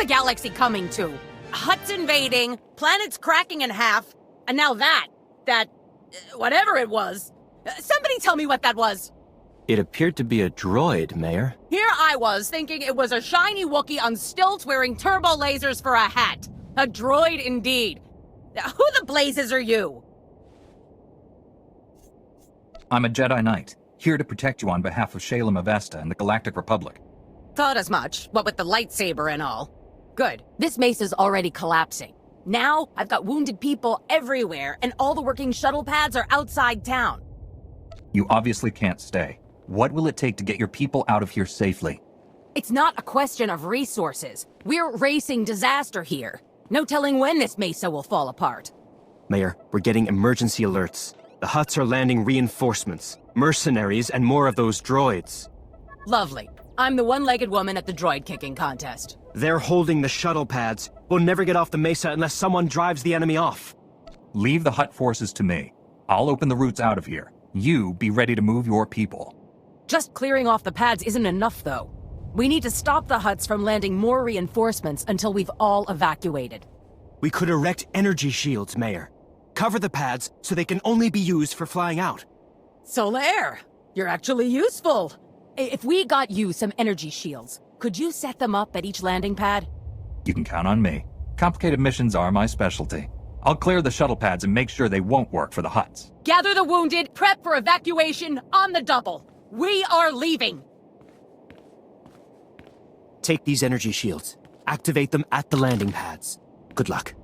galaxy coming to? Hutt's invading, planets cracking in half, and now whatever it was. Somebody tell me what that was. It appeared to be a droid, Mayor. Here I was, thinking it was a shiny Wookiee on stilts wearing turbo lasers for a hat. A droid indeed. Who the blazes are you? I'm a Jedi Knight, here to protect you on behalf of Shalem Avesta and the Galactic Republic. Thought as much, what with the lightsaber and all. Good. This mesa's already collapsing. Now, I've got wounded people everywhere, and all the working shuttle pads are outside town. You obviously can't stay. What will it take to get your people out of here safely? It's not a question of resources. We're racing disaster here. No telling when this mesa will fall apart. Mayor, we're getting emergency alerts. The Hutts are landing reinforcements, mercenaries, and more of those droids. Lovely. I'm the one-legged woman at the droid kicking contest. They're holding the shuttle pads. We'll never get off the mesa unless someone drives the enemy off. Leave the Hutt forces to me. I'll open the routes out of here. You be ready to move your people. Just clearing off the pads isn't enough, though. We need to stop the Hutts from landing more reinforcements until we've all evacuated. We could erect energy shields, Mayor. Cover the pads so they can only be used for flying out. Solaire, you're actually useful. If we got you some energy shields, could you set them up at each landing pad? You can count on me. Complicated missions are my specialty. I'll clear the shuttle pads and make sure they won't work for the Hutts. Gather the wounded, prep for evacuation on the double. We are leaving. Take these energy shields. Activate them at the landing pads. Good luck.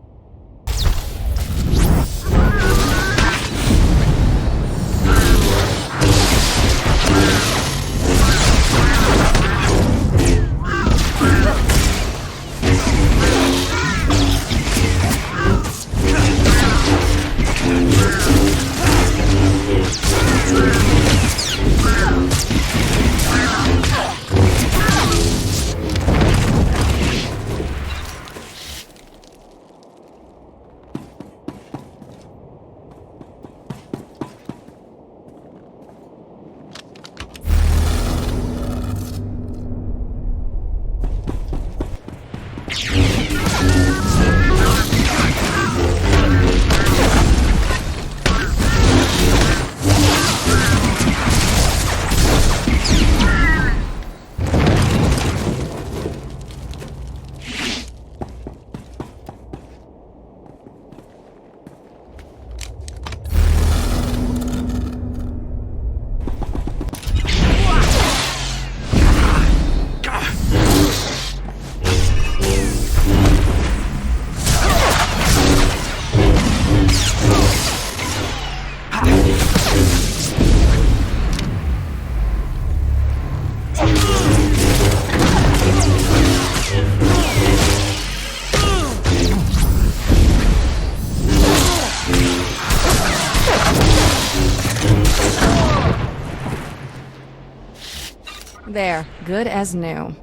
There, good as new.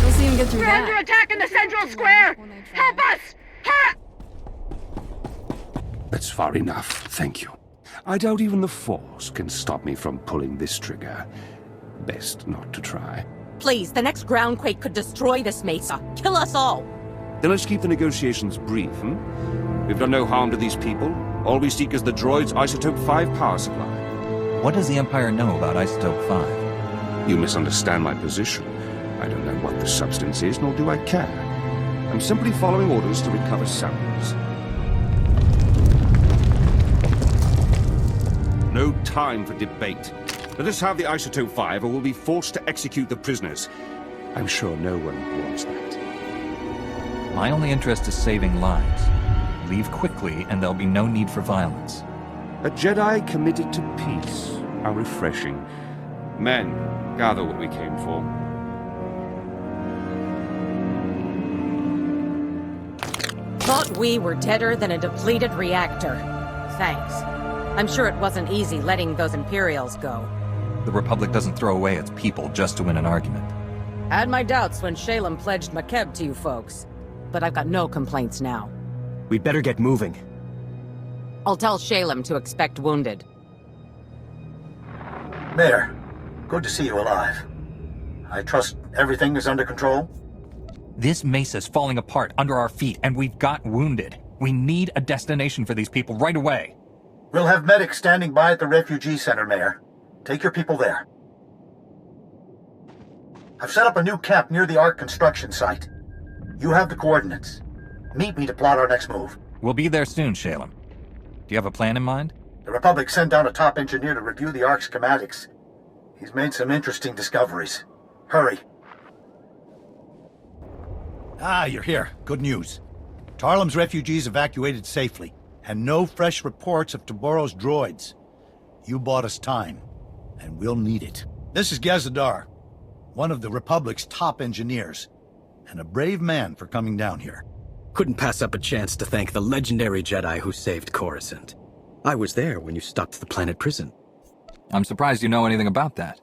We'll see him get through that. We're under attack in the central square! Help us! Hurry! That's far enough, thank you. I doubt even the Force can stop me from pulling this trigger. Best not to try. Please, the next groundquake could destroy this mesa. Kill us all. Then let's keep the negotiations brief, We've done no harm to these people. All we seek is the droid's Isotope 5 power supply. What does the Empire know about Isotope 5? You misunderstand my position. I don't know what the substance is, nor do I care. I'm simply following orders to recover samples. No time for debate. Let us have the Isotope 5 or we'll be forced to execute the prisoners. I'm sure no one wants that. My only interest is saving lives. Leave quickly and there'll be no need for violence. A Jedi committed to peace. How refreshing. Men, gather what we came for. Thought we were deader than a depleted reactor. Thanks. I'm sure it wasn't easy letting those Imperials go. The Republic doesn't throw away its people just to win an argument. Had my doubts when Shalem pledged Makeb to you folks. But I've got no complaints now. We'd better get moving. I'll tell Shalem to expect wounded. Mayor, good to see you alive. I trust everything is under control? This mesa's falling apart under our feet, and we've got wounded. We need a destination for these people right away. We'll have medics standing by at the refugee center, Mayor. Take your people there. I've set up a new camp near the Ark construction site. You have the coordinates. Meet me to plot our next move. We'll be there soon, Shalem. Do you have a plan in mind? The Republic sent down a top engineer to review the Ark's schematics. He's made some interesting discoveries. Hurry. Ah, you're here. Good news. Tarlem's refugees evacuated safely, and no fresh reports of Taboro's droids. You bought us time, and we'll need it. This is Gazadar, one of the Republic's top engineers, and a brave man for coming down here. Couldn't pass up a chance to thank the legendary Jedi who saved Coruscant. I was there when you stopped the planet prison. I'm surprised you know anything about that.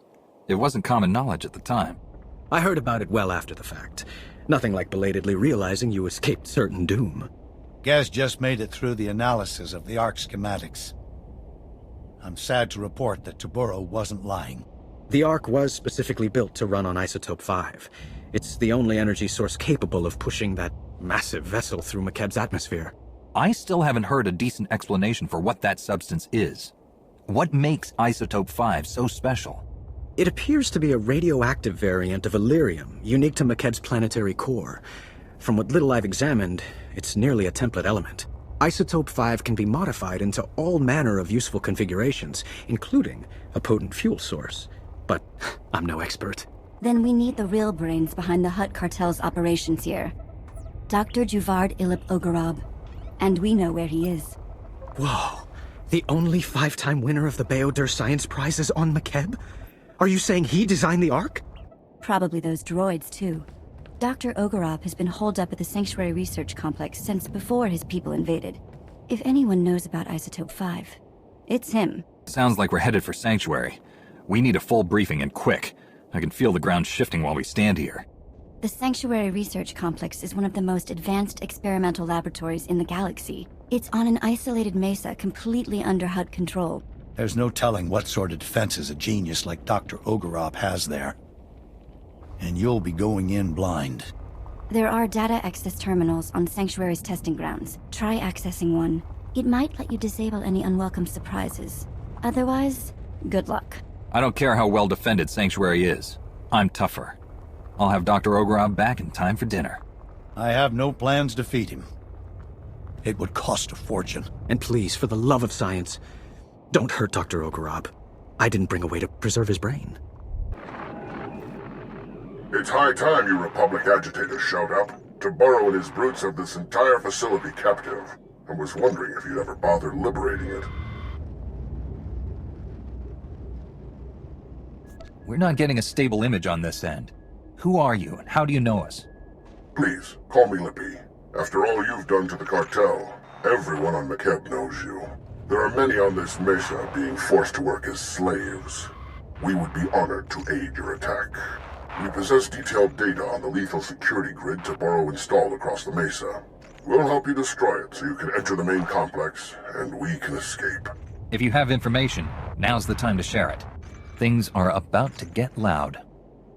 It wasn't common knowledge at the time. I heard about it well after the fact. Nothing like belatedly realizing you escaped certain doom. Gaz just made it through the analysis of the Ark schematics. I'm sad to report that Taboro wasn't lying. The Ark was specifically built to run on Isotope 5. It's the only energy source capable of pushing that massive vessel through McKeb's atmosphere. I still haven't heard a decent explanation for what that substance is. What makes Isotope 5 so special? It appears to be a radioactive variant of Illyrium, unique to McKeb's planetary core. From what little I've examined, it's nearly a template element. Isotope 5 can be modified into all manner of useful configurations, including a potent fuel source. But I'm no expert. Then we need the real brains behind the Hutt Cartel's operations here. Dr. Juvard Ilip Ogorab. And we know where he is. Whoa. The only 5-time winner of the Bayodur Science Prize is on McKeb? Are you saying he designed the Ark? Probably those droids, too. Dr. Ogorab has been holed up at the Sanctuary Research Complex since before his people invaded. If anyone knows about Isotope 5, it's him. Sounds like we're headed for Sanctuary. We need a full briefing and quick. I can feel the ground shifting while we stand here. The Sanctuary Research Complex is one of the most advanced experimental laboratories in the galaxy. It's on an isolated mesa completely under Hutt control. There's no telling what sort of defenses a genius like Dr. Ogorab has there. And you'll be going in blind. There are data access terminals on Sanctuary's testing grounds. Try accessing one. It might let you disable any unwelcome surprises. Otherwise, good luck. I don't care how well defended Sanctuary is. I'm tougher. I'll have Dr. Ogorab back in time for dinner. I have no plans to feed him. It would cost a fortune. And please, for the love of science, don't hurt Dr. Ogorab. I didn't bring a way to preserve his brain. It's high time you Republic agitators showed up. Taboro and his brutes have this entire facility captive. I was wondering if you'd ever bother liberating it. We're not getting a stable image on this end. Who are you, and how do you know us? Please, call me Lippy. After all you've done to the cartel, everyone on McKeb knows you. There are many on this mesa being forced to work as slaves. We would be honored to aid your attack. We possess detailed data on the lethal security grid Taboro installed across the mesa. We'll help you destroy it so you can enter the main complex, and we can escape. If you have information, now's the time to share it. Things are about to get loud.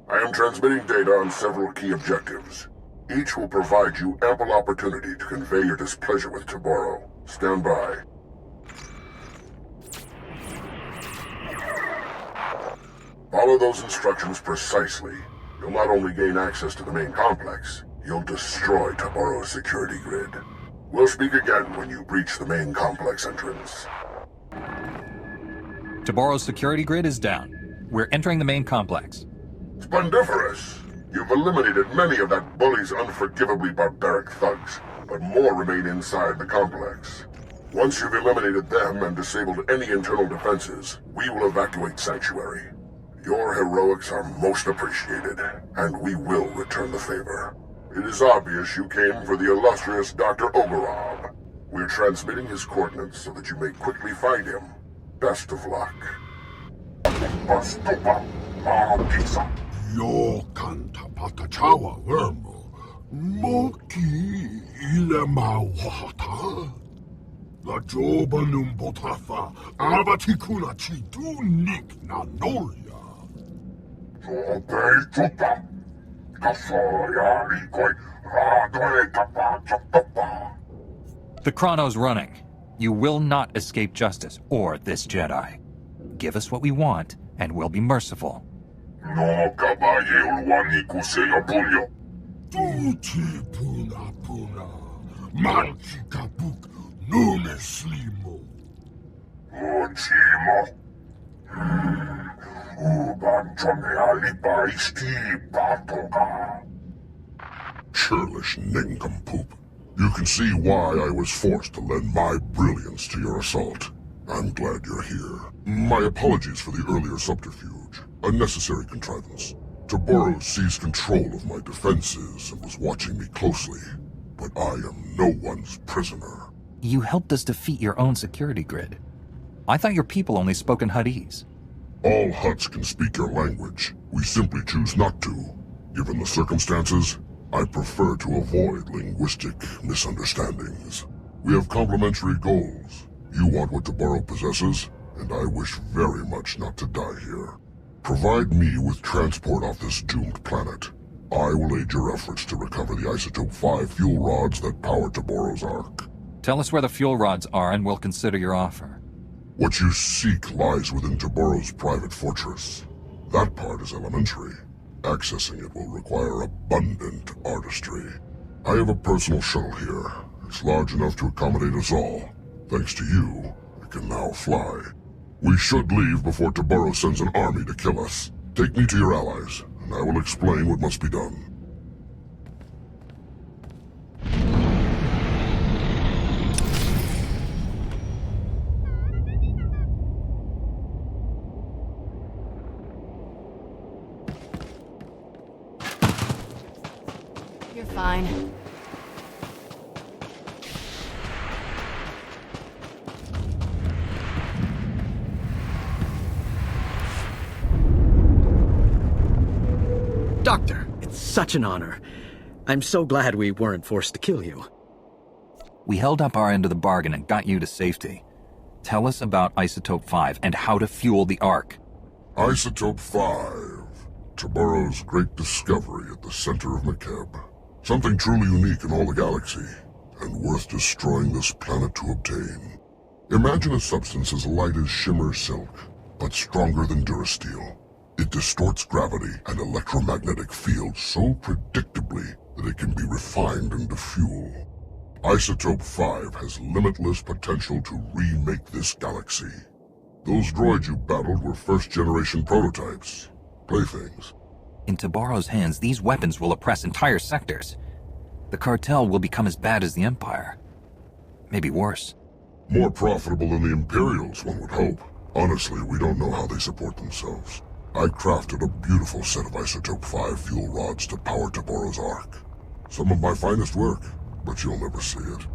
I am transmitting data on several key objectives. Each will provide you ample opportunity to convey your displeasure with Taboro. Stand by. Follow those instructions precisely. You'll not only gain access to the main complex, you'll destroy Taboro's security grid. We'll speak again when you breach the main complex entrance. Taboro's security grid is down. We're entering the main complex. Splendiferous! You've eliminated many of that bully's unforgivably barbaric thugs, but more remain inside the complex. Once you've eliminated them and disabled any internal defenses, we will evacuate Sanctuary. Your heroics are most appreciated, and we will return the favor. It is obvious you came for the illustrious Dr. Ogorab. We're transmitting his coordinates so that you may quickly find him. Best of luck. Bastupa, Marokisa. Yo canta patachawa vermo. Moki ile mawata. La joba num botafa. Abatikuna chitu nik na nolia. The chrono's running. You will not escape justice, or this Jedi. Give us what we want, and we'll be merciful. No caballero wanikuseo punyo. Tuti puna puna. Manchi kapuk nume slimo. Ochimo. Ubanchome alipa isti patoka. Churlish nincompoop. You can see why I was forced to lend my brilliance to your assault. I'm glad you're here. My apologies for the earlier subterfuge. A necessary contrivance. Taboros seized control of my defenses and was watching me closely. But I am no one's prisoner. You helped us defeat your own security grid. I thought your people only spoke in Huttese. All Hutts can speak your language. We simply choose not to. Given the circumstances, I prefer to avoid linguistic misunderstandings. We have complementary goals. You want what Tabaro possesses, and I wish very much not to die here. Provide me with transport off this doomed planet. I will aid your efforts to recover the Isotope 5 fuel rods that power Taboros Ark. Tell us where the fuel rods are and we'll consider your offer. What you seek lies within Taboros' private fortress. That part is elementary. Accessing it will require abundant artistry. I have a personal shuttle here. It's large enough to accommodate us all. Thanks to you, it can now fly. We should leave before Tabaro sends an army to kill us. Take me to your allies, and I will explain what must be done. You're fine. Doctor, it's such an honor. I'm so glad we weren't forced to kill you. We held up our end of the bargain and got you to safety. Tell us about Isotope 5 and how to fuel the Ark. Isotope 5. Tabaro's great discovery at the center of Makeb. Something truly unique in all the galaxy, and worth destroying this planet to obtain. Imagine a substance as light as shimmer silk, but stronger than Durasteel. It distorts gravity and electromagnetic fields so predictably that it can be refined into fuel. Isotope 5 has limitless potential to remake this galaxy. Those droids you battled were first-generation prototypes, playthings. In Tabaro's hands, these weapons will oppress entire sectors. The cartel will become as bad as the Empire. Maybe worse. More profitable than the Imperials, one would hope. Honestly, we don't know how they support themselves. I crafted a beautiful set of Isotope 5 fuel rods to power Taboros Ark. Some of my finest work, but you'll never see it.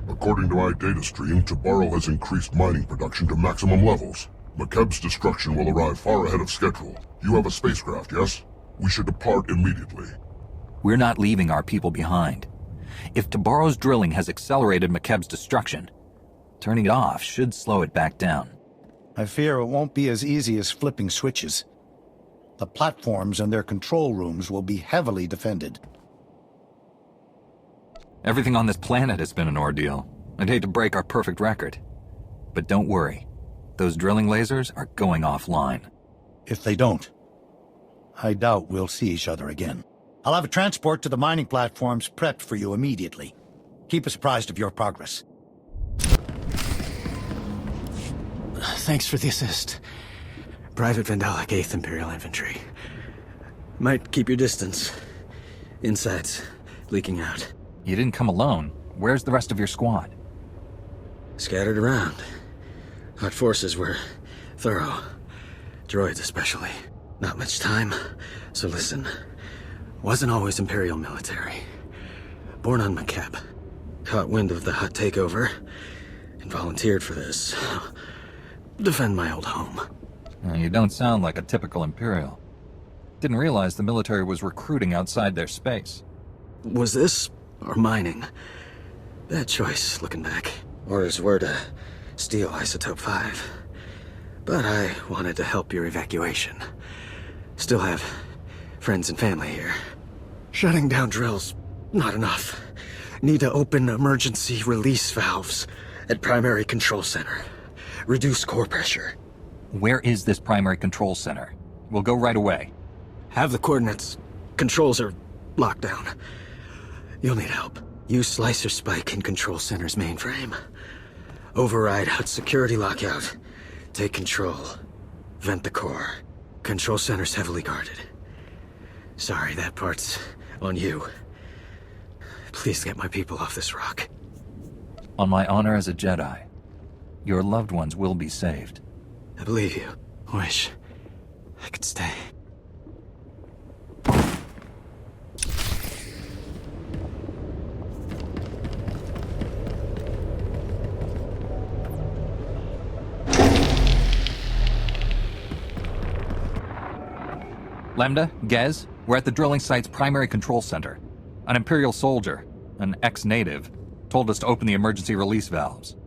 According to my data stream, Tabaro has increased mining production to maximum levels. Makeb's destruction will arrive far ahead of schedule. You have a spacecraft, yes? We should depart immediately. We're not leaving our people behind. If Tabaro's drilling has accelerated Makeb's destruction, turning it off should slow it back down. I fear it won't be as easy as flipping switches. The platforms and their control rooms will be heavily defended. Everything on this planet has been an ordeal. I'd hate to break our perfect record. But don't worry. Those drilling lasers are going offline. If they don't, I doubt we'll see each other again. I'll have a transport to the mining platforms prepped for you immediately. Keep us apprised of your progress. Thanks for the assist. Private Vandalic 8th Imperial Infantry. Might keep your distance. Insides leaking out. You didn't come alone. Where's the rest of your squad? Scattered around. Our forces were thorough. Droids especially. Not much time, so listen. Wasn't always Imperial military. Born on Makeb. Caught wind of the Hutt takeover, and volunteered for this. Defend my old home. You don't sound like a typical Imperial. Didn't realize the military was recruiting outside their space. Was this, or mining? Bad choice, looking back. Orders were to steal Isotope 5. but I wanted to help your evacuation. Still have friends and family here. Shutting down drills, not enough. Need to open emergency release valves at primary control center. Reduce core pressure. Where is this primary control center? We'll go right away. Have the coordinates. Controls are locked down. You'll need help. Use Slicer Spike in Control Center's mainframe. Override Hutt security lockout. Take control. Vent the core. Control Center's heavily guarded. Sorry, that part's on you. Please get my people off this rock. On my honor as a Jedi, your loved ones will be saved. I believe you. Wish I could stay. Lambda, Gez, we're at the drilling site's primary control center. An Imperial soldier, an ex-native, told us to open the emergency release valves.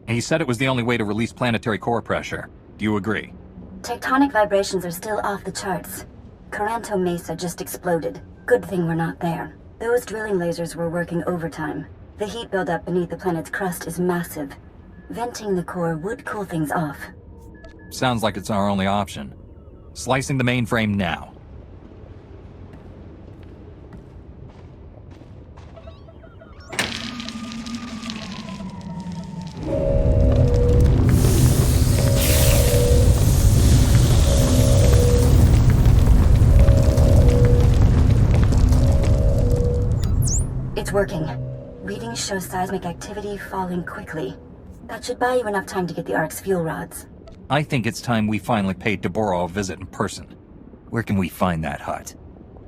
And he said it was the only way to release planetary core pressure. Do you agree? Tectonic vibrations are still off the charts. Coranto Mesa just exploded. Good thing we're not there. Those drilling lasers were working overtime. The heat buildup beneath the planet's crust is massive. Venting the core would cool things off. Sounds like it's our only option. Slicing the mainframe now. It's working. Readings show seismic activity falling quickly. That should buy you enough time to get the Ark's fuel rods. I think it's time we finally paid Deborah a visit in person. Where can we find that Hutt?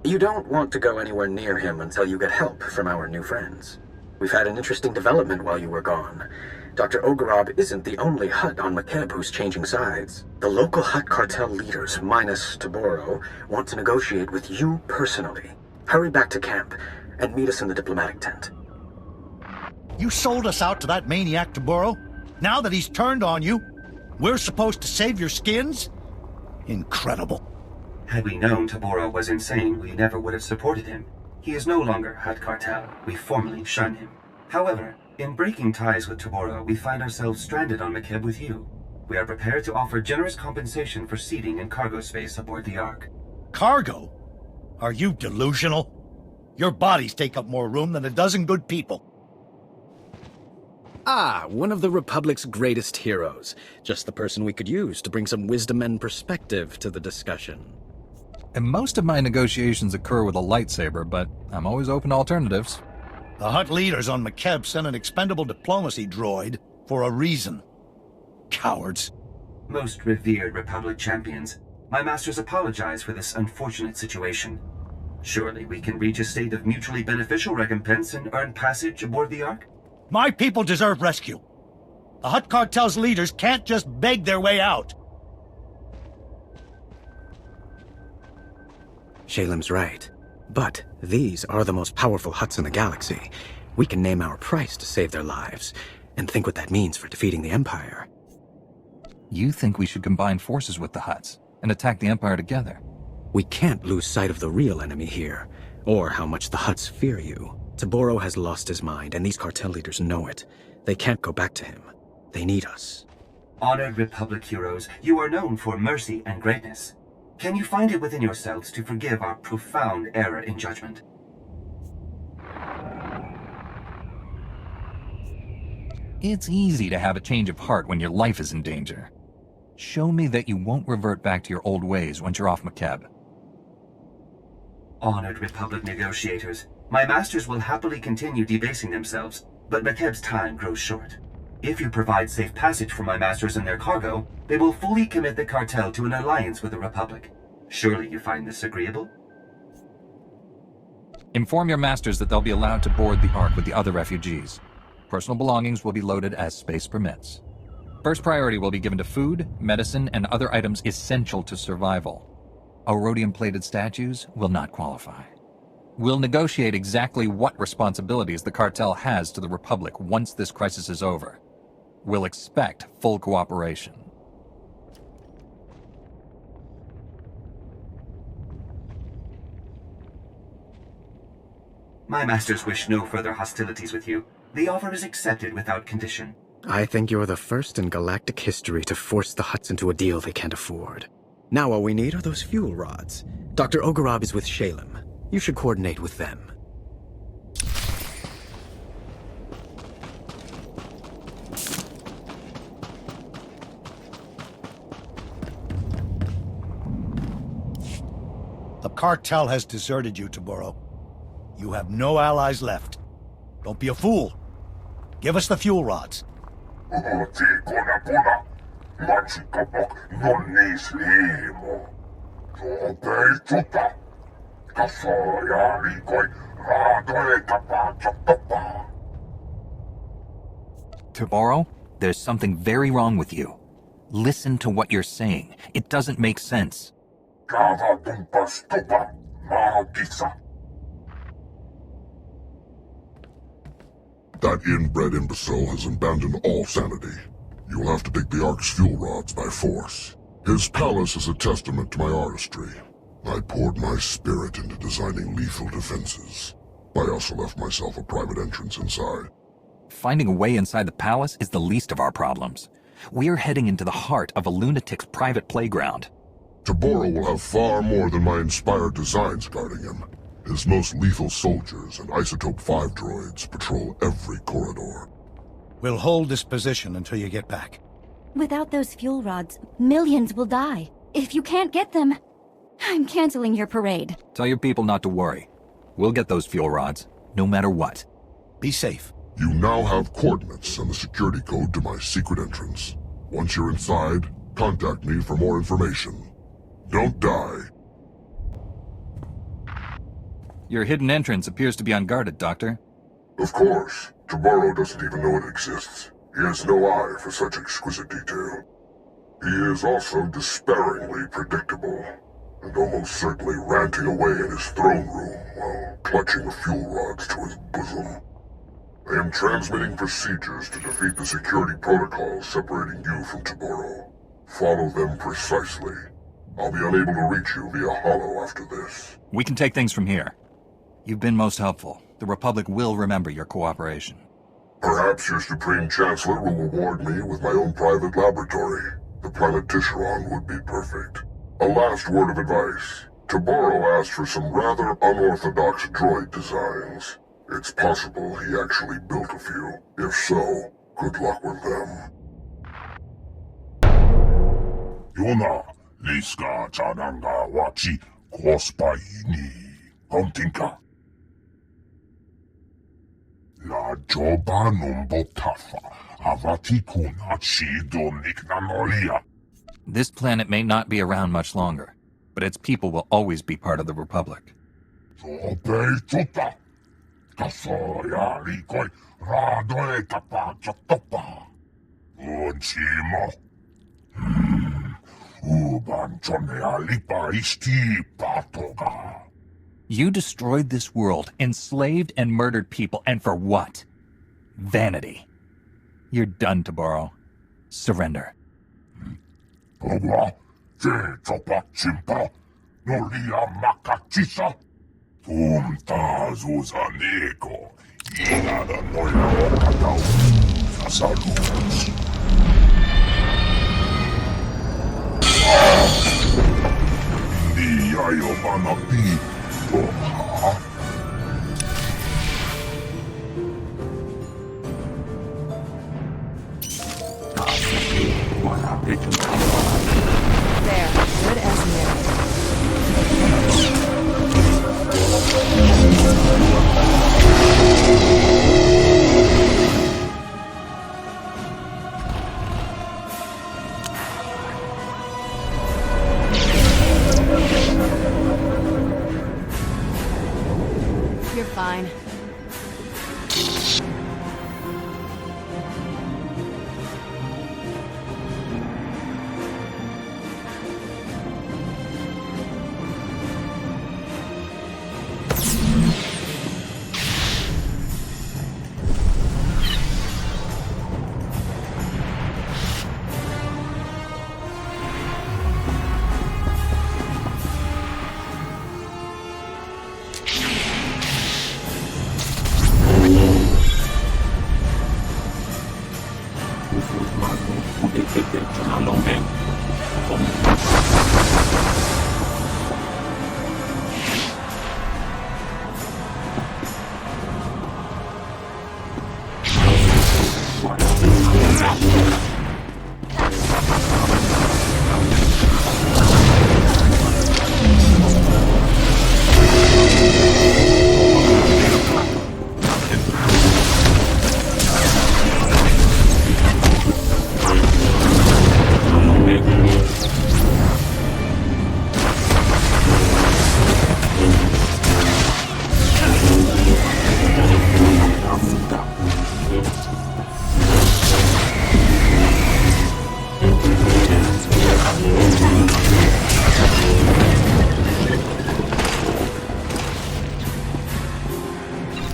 You don't want to go anywhere near him until you get help from our new friends. We've had an interesting development while you were gone. Dr. Ogarob isn't the only Hutt on McKeb who's changing sides. The local Hutt Cartel leaders, minus Taboro, want to negotiate with you personally. Hurry back to camp and meet us in the diplomatic tent. You sold us out to that maniac Taboro? Now that he's turned on you, we're supposed to save your skins? Incredible. Had we known Taboro was insane, we never would have supported him. He is no longer Hutt Cartel. We formally shun him. However, in breaking ties with Taboro, we find ourselves stranded on McKeb with you. We are prepared to offer generous compensation for seating and cargo space aboard the Ark. Cargo? Are you delusional? Your bodies take up more room than a dozen good people. Ah, one of the Republic's greatest heroes. Just the person we could use to bring some wisdom and perspective to the discussion. And most of my negotiations occur with a lightsaber, but I'm always open to alternatives. The Hutt leaders on McKeb sent an expendable diplomacy droid for a reason. Cowards. Most revered Republic champions, my masters apologize for this unfortunate situation. Surely we can reach a state of mutually beneficial recompense and earn passage aboard the Ark? My people deserve rescue. The Hutt Cartel's leaders can't just beg their way out. Shalem's right. But these are the most powerful Hutts in the galaxy. We can name our price to save their lives, and think what that means for defeating the Empire. You think we should combine forces with the Hutts and attack the Empire together? We can't lose sight of the real enemy here, or how much the Hutts fear you. Taboro has lost his mind, and these cartel leaders know it. They can't go back to him. They need us. Honored Republic heroes, you are known for mercy and greatness. Can you find it within yourselves to forgive our profound error in judgment? It's easy to have a change of heart when your life is in danger. Show me that you won't revert back to your old ways once you're off McKeb. Honored Republic negotiators, my masters will happily continue debasing themselves, but McKeb's time grows short. If you provide safe passage for my masters and their cargo, they will fully commit the cartel to an alliance with the Republic. Surely you find this agreeable? Inform your masters that they'll be allowed to board the Ark with the other refugees. Personal belongings will be loaded as space permits. First priority will be given to food, medicine, and other items essential to survival. Rhodium-plated statues will not qualify. We'll negotiate exactly what responsibilities the cartel has to the Republic once this crisis is over. We'll expect full cooperation. My masters wish no further hostilities with you. The offer is accepted without condition. I think you're the first in galactic history to force the Hutts into a deal they can't afford. Now all we need are those fuel rods. Dr. Ogorov is with Shalem. You should coordinate with them. The cartel has deserted you, Taboro. You have no allies left. Don't be a fool. Give us the fuel rods. Taboro, there's something very wrong with you. Listen to what you're saying. It doesn't make sense. That inbred imbecile has abandoned all sanity. You will have to take the Ark's fuel rods by force. His palace is a testament to my artistry. I poured my spirit into designing lethal defenses. I also left myself a private entrance inside. Finding a way inside the palace is the least of our problems. We're heading into the heart of a lunatic's private playground. Taboro will have far more than my inspired designs guarding him. His most lethal soldiers and Isotope 5 droids patrol every corridor. We'll hold this position until you get back. Without those fuel rods, millions will die. If you can't get them, I'm canceling your parade. Tell your people not to worry. We'll get those fuel rods, no matter what. Be safe. You now have coordinates and the security code to my secret entrance. Once you're inside, contact me for more information. Don't die. Your hidden entrance appears to be unguarded, Doctor. Of course. Taboro doesn't even know it exists. He has no eye for such exquisite detail. He is also despairingly predictable, and almost certainly ranting away in his throne room while clutching the fuel rods to his bosom. I am transmitting procedures to defeat the security protocols separating you from Taboro. Follow them precisely. I'll be unable to reach you via holo after this. We can take things from here. You've been most helpful. The Republic will remember your cooperation. Perhaps your Supreme Chancellor will reward me with my own private laboratory. The planet Tisharon would be perfect. A last word of advice. Taboro asked for some rather unorthodox droid designs. It's possible he actually built a few. If so, good luck with them. Yona, Liska Chananga Wachi, Kospaini, Hontinka. La joba numbo tafa, avati kuna chido niknanolia. This planet may not be around much longer, but its people will always be part of the Republic. Zobeituta, kasoya rikoi, radoe tapa chotopa. Unchimo. Uban chonea lipa isti patoga. You destroyed this world, enslaved and murdered people, and for what? Vanity. You're done, Taboro. Surrender. Owa, te chopa chimpa, nolia makachisa. Tumta zuzaneko, inada noya okata uza salus. Ndi ayo manapi, oha. There, good as new. You're fine.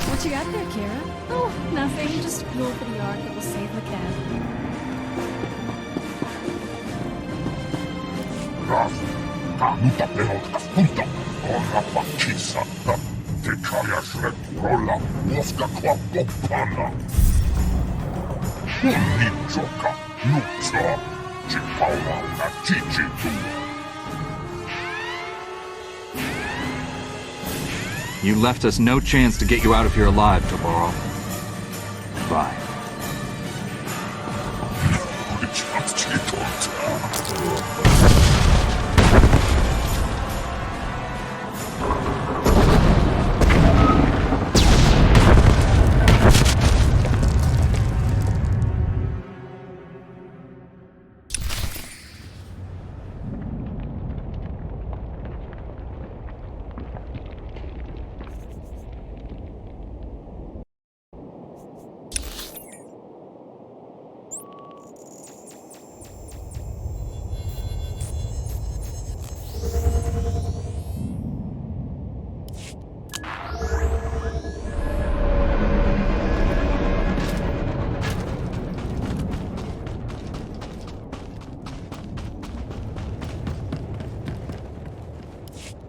What you got there, Kira? Oh, nothing. Just fuel for the arc that will save McCann. Kanuta pelotkakunta, onna pakissatta, tekajas returolla, muoskakva poppana. Hunnitsoka, nutsaa, chipaulauta chichitu. You left us no chance to get you out of here alive, Toboro. Bye.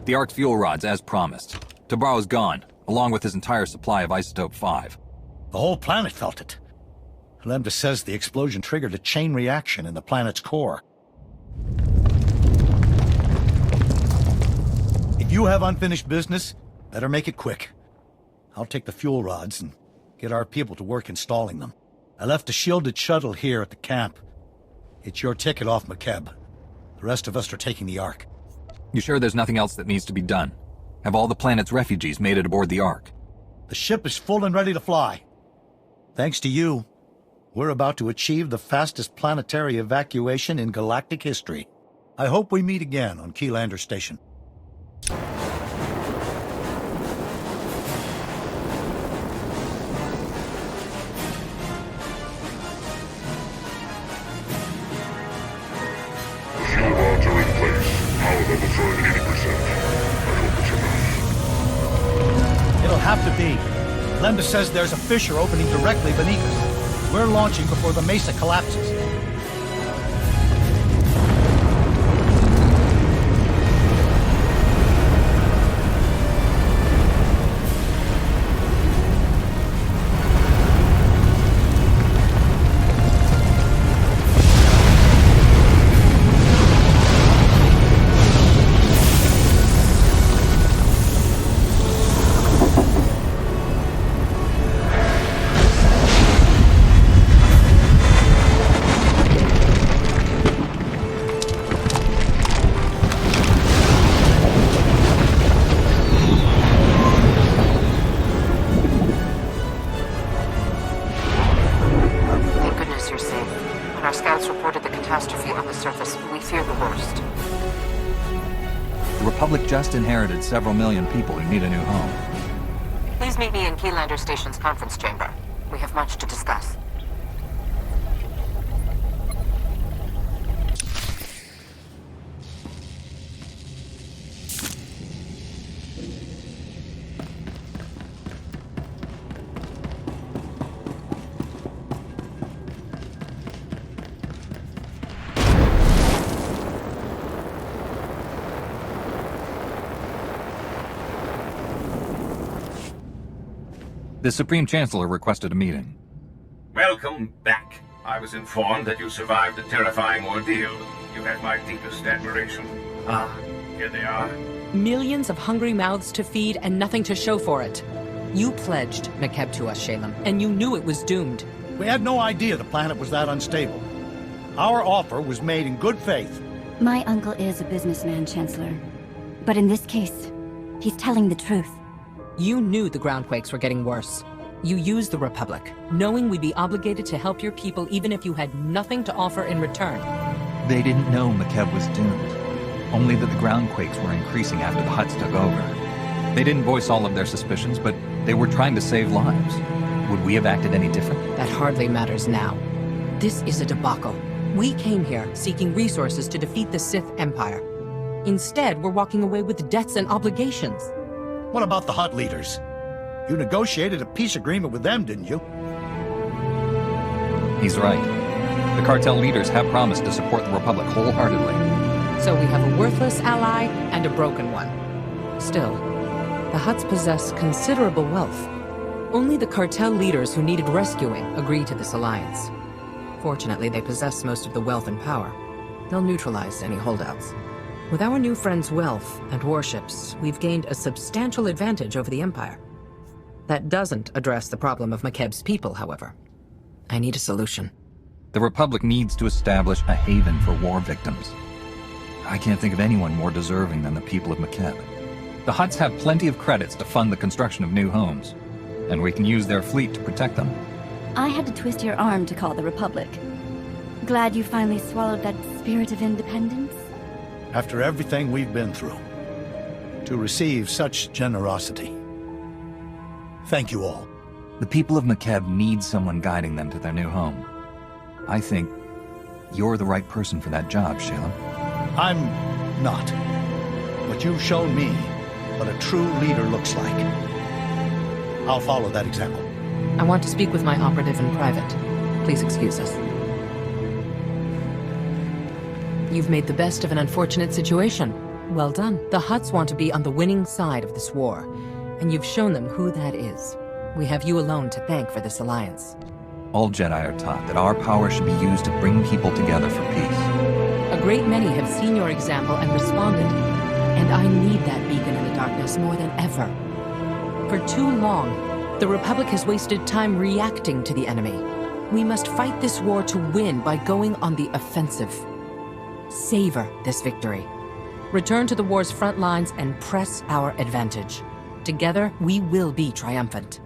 The Ark's fuel rods, as promised. Toboro's gone, along with his entire supply of Isotope 5. The whole planet felt it. Lambda says the explosion triggered a chain reaction in the planet's core. If you have unfinished business, better make it quick. I'll take the fuel rods and get our people to work installing them. I left a shielded shuttle here at the camp. It's your ticket off McKeb. The rest of us are taking the Ark. You sure there's nothing else that needs to be done? Have all the planet's refugees made it aboard the Ark? The ship is full and ready to fly. Thanks to you, we're about to achieve the fastest planetary evacuation in galactic history. I hope we meet again on Keylander Station. Fuel rods are in place. Power levels are at 80%. I hope it's enough. It'll have to be. Lambda says there's a fissure opening directly beneath us. We're launching before the mesa collapses. Just inherited several million people who need a new home. Please meet me in Keylander Station's conference chamber. We have much to discuss. The Supreme Chancellor requested a meeting. Welcome back. I was informed that you survived the terrifying ordeal. You had my deepest admiration. Ah, here they are. Millions of hungry mouths to feed and nothing to show for it. You pledged McKeb to us, Shalem, and you knew it was doomed. We had no idea the planet was that unstable. Our offer was made in good faith. My uncle is a businessman, Chancellor. But in this case, he's telling the truth. You knew the groundquakes were getting worse. You used the Republic, knowing we'd be obligated to help your people even if you had nothing to offer in return. They didn't know McKeb was doomed. Only that the groundquakes were increasing after the Hutts took over. They didn't voice all of their suspicions, but they were trying to save lives. Would we have acted any different? That hardly matters now. This is a debacle. We came here seeking resources to defeat the Sith Empire. Instead, we're walking away with debts and obligations. What about the Hutt leaders? You negotiated a peace agreement with them, didn't you? He's right. The cartel leaders have promised to support the Republic wholeheartedly. So we have a worthless ally and a broken one. Still, the Hutts possess considerable wealth. Only the cartel leaders who needed rescuing agreed to this alliance. Fortunately, they possess most of the wealth and power. They'll neutralize any holdouts. With our new friend's wealth and warships, we've gained a substantial advantage over the Empire. That doesn't address the problem of McKeb's people, however. I need a solution. The Republic needs to establish a haven for war victims. I can't think of anyone more deserving than the people of McKeb. The Hutts have plenty of credits to fund the construction of new homes, and we can use their fleet to protect them. I had to twist your arm to call the Republic. Glad you finally swallowed that spirit of independence? After everything we've been through, to receive such generosity. Thank you all. The people of McKeb need someone guiding them to their new home. I think you're the right person for that job, Shalem. I'm not. But you've shown me what a true leader looks like. I'll follow that example. I want to speak with my operative in private. Please excuse us. You've made the best of an unfortunate situation. Well done. The Hutts want to be on the winning side of this war, and you've shown them who that is. We have you alone to thank for this alliance. All Jedi are taught that our power should be used to bring people together for peace. A great many have seen your example and responded, and I need that beacon in the darkness more than ever. For too long, the Republic has wasted time reacting to the enemy. We must fight this war to win by going on the offensive. Savor this victory. Return to the war's front lines and press our advantage. Together, we will be triumphant.